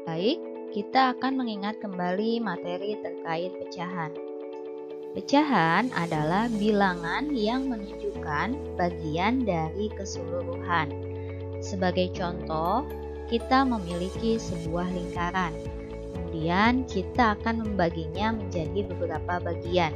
Baik, kita akan mengingat kembali materi terkait pecahan. Pecahan adalah bilangan yang menunjukkan bagian dari keseluruhan. Sebagai contoh, kita memiliki sebuah lingkaran. Kemudian kita akan membaginya menjadi beberapa bagian.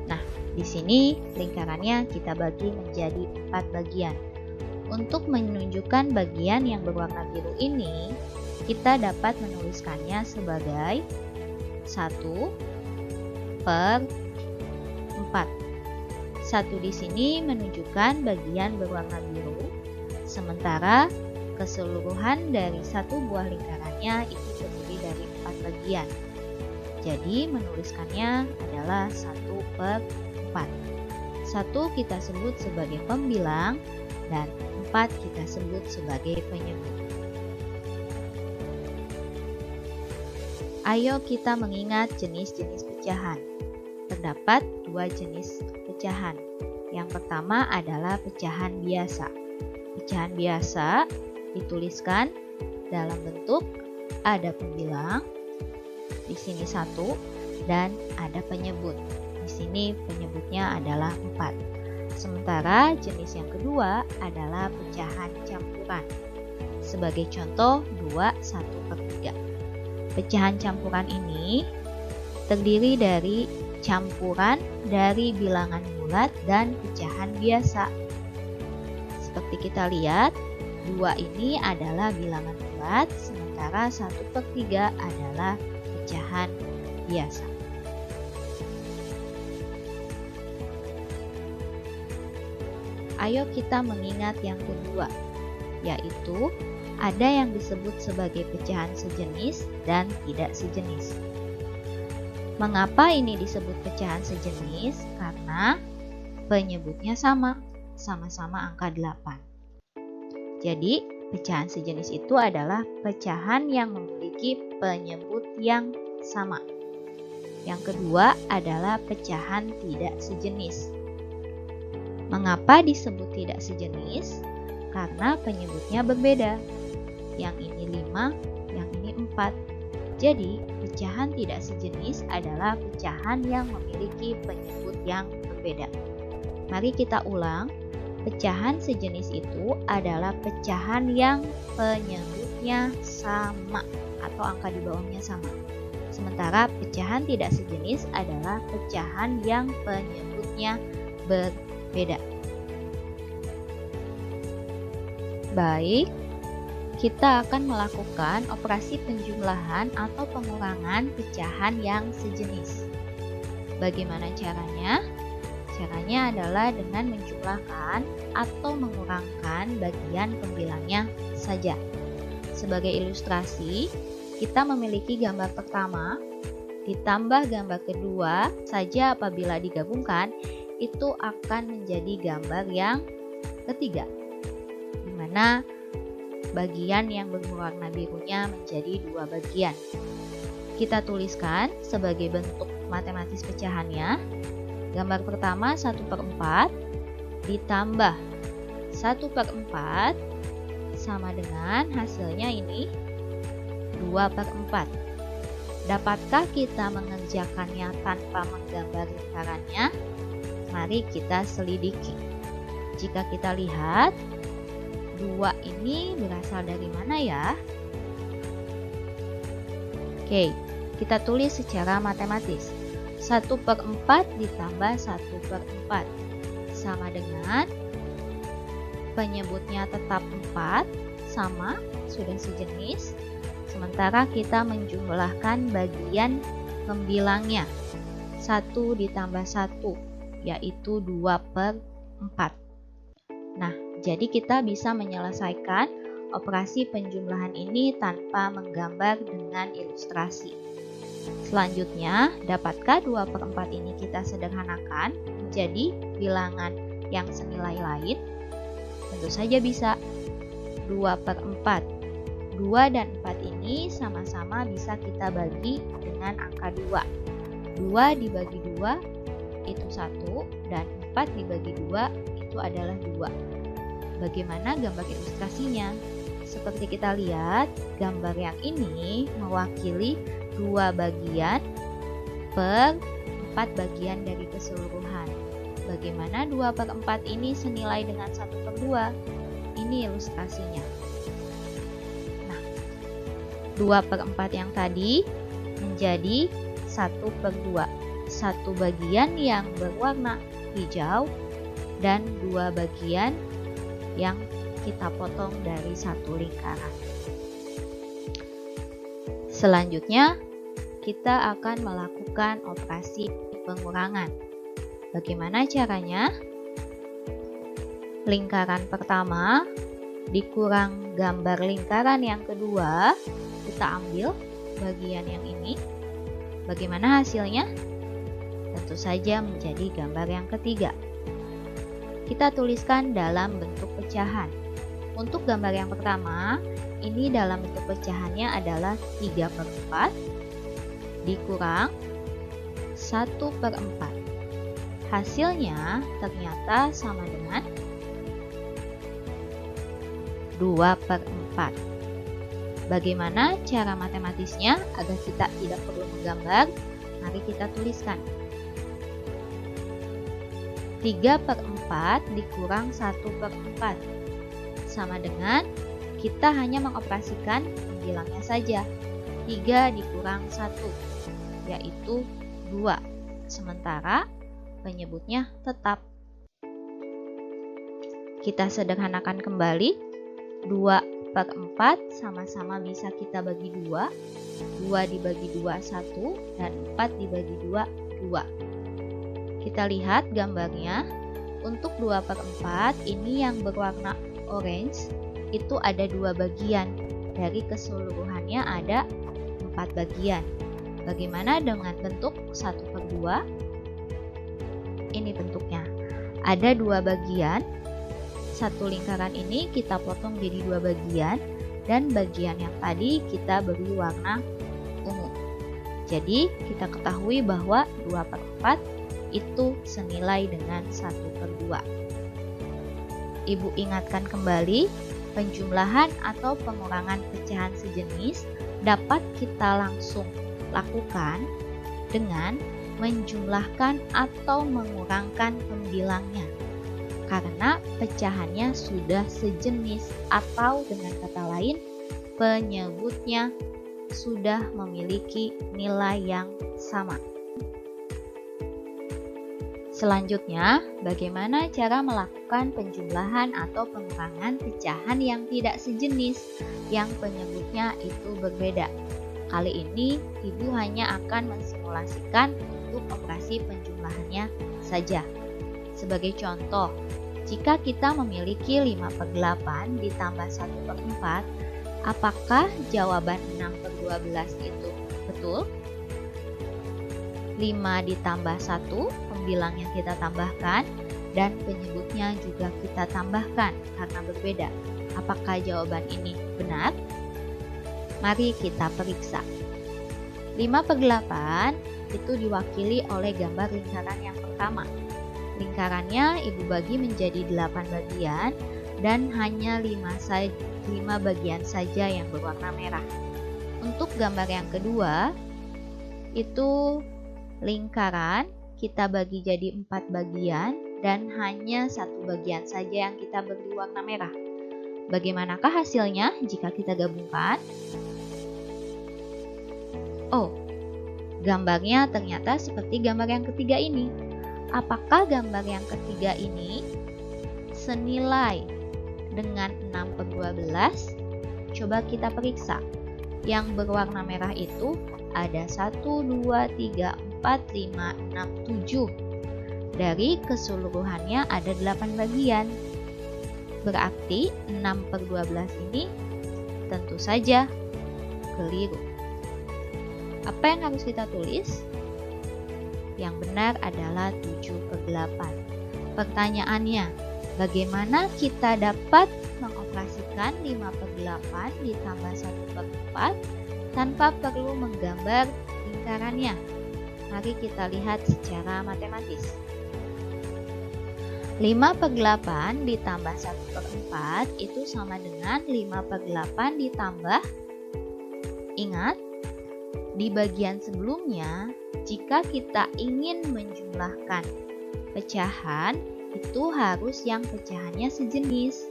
Nah, di sini lingkarannya kita bagi menjadi 4 bagian. Untuk menunjukkan bagian yang berwarna biru ini, kita dapat menuliskannya sebagai 1/4. 1 di sini menunjukkan bagian berwarna biru, sementara keseluruhan dari satu buah lingkarannya itu terdiri dari 4 bagian. Jadi menuliskannya adalah 1/4. 1 kita sebut sebagai pembilang dan 4 kita sebut sebagai penyebut. Ayo kita mengingat jenis-jenis pecahan. Terdapat 2 jenis pecahan. Yang pertama adalah pecahan biasa. Pecahan biasa dituliskan dalam bentuk ada pembilang, di sini 1, dan ada penyebut. Di sini penyebutnya adalah 4. Sementara jenis yang kedua adalah pecahan campuran. Sebagai contoh 2/1/3. Pecahan campuran ini terdiri dari campuran dari bilangan bulat dan pecahan biasa. Seperti kita lihat, 2 ini adalah bilangan bulat, sementara 1/3 adalah pecahan biasa. Ayo kita mengingat yang kedua, yaitu ada yang disebut sebagai pecahan sejenis dan tidak sejenis. Mengapa ini disebut pecahan sejenis? Karena penyebutnya sama-sama angka 8. Jadi, pecahan sejenis itu adalah pecahan yang memiliki penyebut yang sama. Yang kedua adalah pecahan tidak sejenis. Mengapa disebut tidak sejenis? Karena penyebutnya berbeda. Yang ini 5, yang ini 4. Jadi, pecahan tidak sejenis adalah pecahan yang memiliki penyebut yang berbeda. Mari kita ulang. Pecahan sejenis itu adalah pecahan yang penyebutnya sama atau angka di bawahnya sama. Sementara pecahan tidak sejenis adalah pecahan yang penyebutnya berbeda. Baik, kita akan melakukan operasi penjumlahan atau pengurangan pecahan yang sejenis. Bagaimana caranya? Caranya adalah dengan menjumlahkan atau mengurangkan bagian pembilangnya saja. Sebagai ilustrasi, kita memiliki gambar pertama ditambah gambar kedua saja apabila digabungkan, itu akan menjadi gambar yang ketiga, di mana bagian yang berwarna birunya menjadi 2 bagian. Kita tuliskan sebagai bentuk matematis pecahannya. Gambar pertama 1/4 ditambah 1/4 sama dengan hasilnya ini 2/4. Dapatkah kita mengerjakannya tanpa menggambar lingkarannya? Mari kita selidiki. Jika kita lihat, 2 ini berasal dari mana ya? Oke, kita tulis secara matematis. 1/4 ditambah 1/4 sama dengan penyebutnya tetap 4, sama, sudah sejenis. Sementara kita menjumlahkan bagian pembilangnya. 1 ditambah 1, yaitu 2/4. Nah, jadi kita bisa menyelesaikan operasi penjumlahan ini tanpa menggambar dengan ilustrasi. Selanjutnya, dapatkah 2/4 ini kita sederhanakan menjadi bilangan yang senilai lain? Tentu saja bisa. 2/4. 2 dan 4 ini sama-sama bisa kita bagi dengan angka 2. 2 dibagi 2 itu 1, dan 4 dibagi 2 itu adalah 2. Bagaimana gambar ilustrasinya? seperti kita lihat, gambar yang ini mewakili 2 bagian per 4 bagian dari keseluruhan. Bagaimana 2 per 4 ini senilai dengan 1 per 2? Ini ilustrasinya. Nah, 2 per 4 yang tadi menjadi 1 per 2. 1 bagian yang berwarna hijau dan 2 bagian yang kita potong dari 1 lingkaran. Selanjutnya, kita akan melakukan operasi pengurangan. Bagaimana caranya? Lingkaran pertama dikurang gambar lingkaran yang kedua, kita ambil bagian yang ini. Bagaimana hasilnya? Tentu saja menjadi gambar yang ketiga. Kita tuliskan dalam bentuk pecahan. Untuk gambar yang pertama, ini dalam bentuk pecahannya adalah 3 per 4 dikurang 1 per 4. Hasilnya ternyata sama dengan 2 per 4. Bagaimana cara matematisnya agar kita tidak perlu menggambar? Mari kita tuliskan. 3 per 4 dikurang 1 per 4. Sama dengan kita hanya mengoperasikan pembilangnya saja. 3 dikurang 1, yaitu 2. Sementara penyebutnya tetap. Kita sederhanakan kembali. 2 per 4 sama-sama bisa kita bagi 2. 2 dibagi 2, 1. Dan 4 dibagi 2, 2. Kita lihat gambarnya. Untuk 2 per 4, ini yang berwarna orange, itu ada 2 bagian. Dari keseluruhannya ada 4 bagian. Bagaimana dengan bentuk 1 per 2? Ini bentuknya. Ada 2 bagian. Satu lingkaran ini kita potong jadi 2 bagian. Dan bagian yang tadi kita beri warna ungu. Jadi kita ketahui bahwa 2 per 4 itu senilai dengan 1 per 2. Ibu ingatkan kembali, penjumlahan atau pengurangan pecahan sejenis dapat kita langsung lakukan dengan menjumlahkan atau mengurangkan pembilangnya. Karena pecahannya sudah sejenis atau dengan kata lain, penyebutnya sudah memiliki nilai yang sama. Selanjutnya, bagaimana cara melakukan penjumlahan atau pengurangan pecahan yang tidak sejenis, yang penyebutnya itu berbeda. Kali ini, Ibu hanya akan mensimulasikan untuk operasi penjumlahannya saja. Sebagai contoh, jika kita memiliki 5 per 8 ditambah 1 per 4, apakah jawaban 6 per 12 itu betul? 5 ditambah 1, pembilang yang kita tambahkan, dan penyebutnya juga kita tambahkan karena berbeda. Apakah jawaban ini benar? Mari kita periksa. 5 per 8 itu diwakili oleh gambar lingkaran yang pertama. Lingkarannya Ibu bagi menjadi 8 bagian dan hanya 5 bagian saja yang berwarna merah. Untuk gambar yang kedua, itu lingkaran kita bagi jadi 4 bagian dan hanya 1 bagian saja yang kita beri warna merah. Bagaimanakah hasilnya jika kita gabungkan? Oh, gambarnya ternyata seperti gambar yang ketiga ini. Apakah gambar yang ketiga ini senilai dengan 6 per 12? Coba kita periksa. Yang berwarna merah itu ada 1, 2, 3, 4, 5, 6, 7. Dari keseluruhannya ada 8 bagian. Berarti 6 per 12 ini tentu saja keliru. Apa yang harus kita tulis? Yang benar adalah 7 per 8. Pertanyaannya, bagaimana kita dapat mengoperasikan 5 per 8 ditambah 1 per 4 tanpa perlu menggambar lingkarannya? Mari kita lihat secara matematis. 5/8 ditambah 1/4 itu sama dengan 5/8 ditambah, ingat, di bagian sebelumnya, jika kita ingin menjumlahkan pecahan, itu harus yang pecahannya sejenis.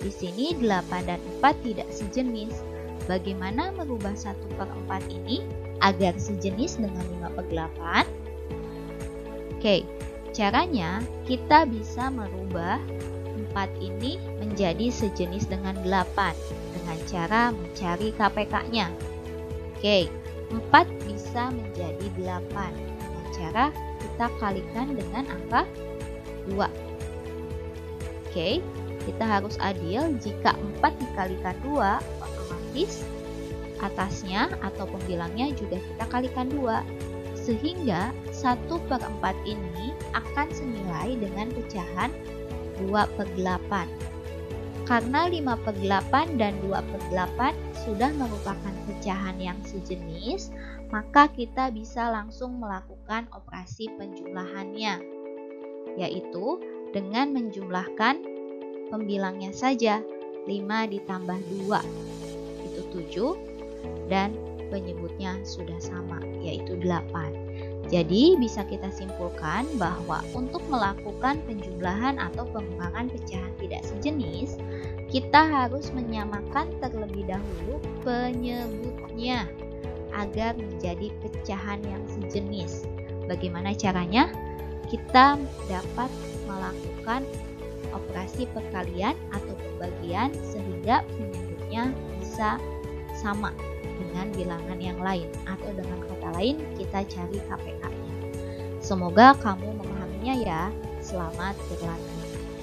Di sini 8 dan 4 tidak sejenis. Bagaimana merubah 1/4 ini agar sejenis dengan 5/8? Oke, caranya kita bisa merubah 4 ini menjadi sejenis dengan 8 dengan cara mencari KPK-nya. Oke, 4 bisa menjadi 8 dengan cara kita kalikan dengan angka 2. Oke, kita harus adil. Jika 4 dikalikan 2, otomatis atasnya atau pembilangnya juga kita kalikan 2. Sehingga 1/4 ini akan senilai dengan pecahan 2/8. Karena 5/8 dan 2/8 sudah merupakan pecahan yang sejenis, maka kita bisa langsung melakukan operasi penjumlahannya, yaitu dengan menjumlahkan pembilangnya saja. 5 ditambah 2 itu 7, dan penyebutnya sudah sama, yaitu 8. Jadi bisa kita simpulkan bahwa untuk melakukan penjumlahan atau pengurangan pecahan tidak sejenis, kita harus menyamakan terlebih dahulu penyebutnya agar menjadi pecahan yang sejenis. Bagaimana caranya? Kita dapat melakukan operasi perkalian atau pembagian sehingga penyebutnya bisa sama dengan bilangan yang lain, atau dengan kata lain kita cari KPK-nya. Semoga kamu memahaminya ya. Selamat berlatih.